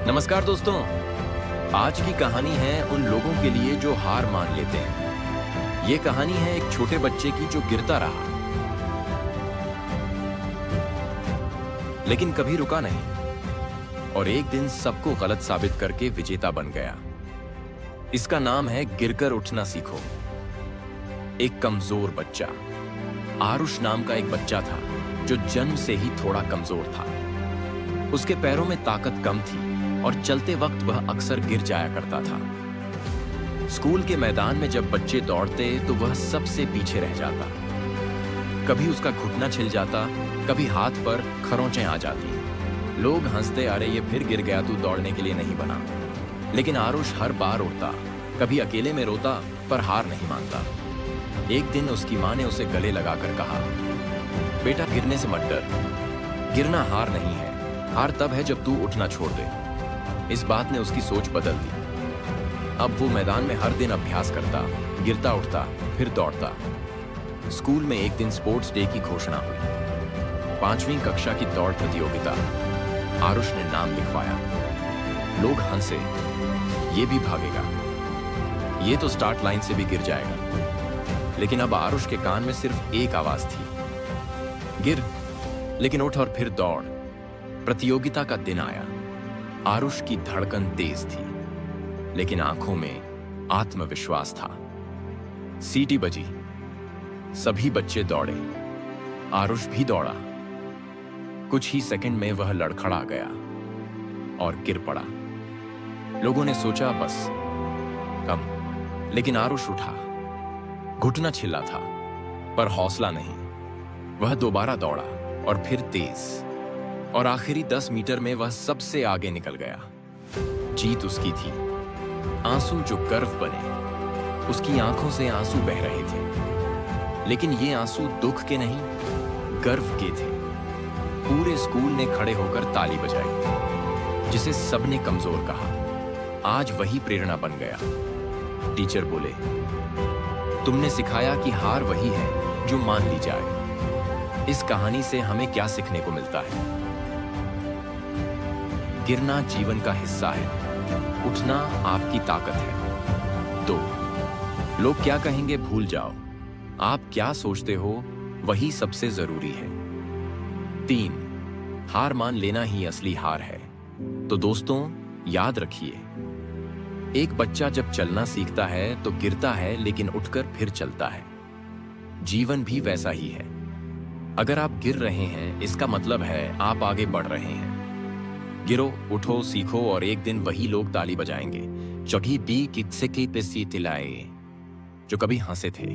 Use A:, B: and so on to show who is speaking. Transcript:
A: नमस्कार दोस्तों। आज की कहानी है उन लोगों के लिए जो हार मान लेते हैं। ये कहानी है एक छोटे बच्चे की जो गिरता रहा लेकिन कभी रुका नहीं और एक दिन सबको गलत साबित करके विजेता बन गया। इसका नाम है गिरकर उठना सीखो। एक कमजोर बच्चा, आरुष नाम का एक बच्चा था जो जन्म से ही थोड़ा कमजोर था। उसके पैरों में ताकत कम थी और चलते वक्त वह अक्सर गिर जाया करता था। स्कूल के मैदान में जब बच्चे दौड़ते तो वह सबसे पीछे रह जाता। कभी उसका घुटना छिल जाता, कभी हाथ पर खरोंचें आ जाती। लोग हंसते, अरे ये फिर गिर गया, तू दौड़ने के लिए नहीं बना। लेकिन आरुष हर बार उठता, कभी अकेले में रोता पर हार नहीं मानता। एक दिन उसकी माँ ने उसे गले लगाकर कहा, बेटा गिरने से मत डर, गिरना हार नहीं है, हार तब है जब तू उठना छोड़ दे। इस बात ने उसकी सोच बदल दी। अब वो मैदान में हर दिन अभ्यास करता, गिरता उठता, फिर दौड़ता। स्कूल में एक दिन स्पोर्ट्स डे की घोषणा हुई। 5वीं कक्षा की दौड़ प्रतियोगिता। आरुष ने नाम लिखवाया। लोग हंसे, ये भी भागेगा, ये तो स्टार्ट लाइन से भी गिर जाएगा। लेकिन अब आरुष के कान में सिर्फ एक आवाज थी, गिर लेकिन उठ और फिर दौड़। प्रतियोगिता का दिन आया। आरुष की धड़कन तेज थी लेकिन आंखों में आत्मविश्वास था। सीटी बजी, सभी बच्चे दौड़े, आरुष भी दौड़ा। कुछ ही सेकंड में वह लड़खड़ा गया और गिर पड़ा। लोगों ने सोचा बस कम, लेकिन आरुष उठा। घुटना छिला था पर हौसला नहीं। वह दोबारा दौड़ा और फिर तेज, और आखिरी 10 मीटर में वह सबसे आगे निकल गया। जीत उसकी थी। आंसू जो गर्व बने, उसकी आंखों से आंसू बह रहे थे। लेकिन ये आंसू दुख के नहीं, गर्व के थे। पूरे स्कूल ने खड़े होकर ताली बजाई। जिसे सबने कमजोर कहा, आज वही प्रेरणा बन गया। टीचर बोले, तुमने सिखाया कि हार वही है जो मान ली जाए। इस कहानी से हमें क्या सीखने को मिलता है? गिरना जीवन का हिस्सा है, उठना आपकी ताकत है। 2, लोग क्या कहेंगे भूल जाओ, आप क्या सोचते हो वही सबसे जरूरी है। 3, हार मान लेना ही असली हार है। तो दोस्तों याद रखिए, एक बच्चा जब चलना सीखता है तो गिरता है लेकिन उठकर फिर चलता है। जीवन भी वैसा ही है। अगर आप गिर रहे हैं इसका मतलब है आप आगे बढ़ रहे हैं। गिरो, उठो, सीखो और एक दिन वही लोग ताली बजाएंगे जो कभी हंसे थे।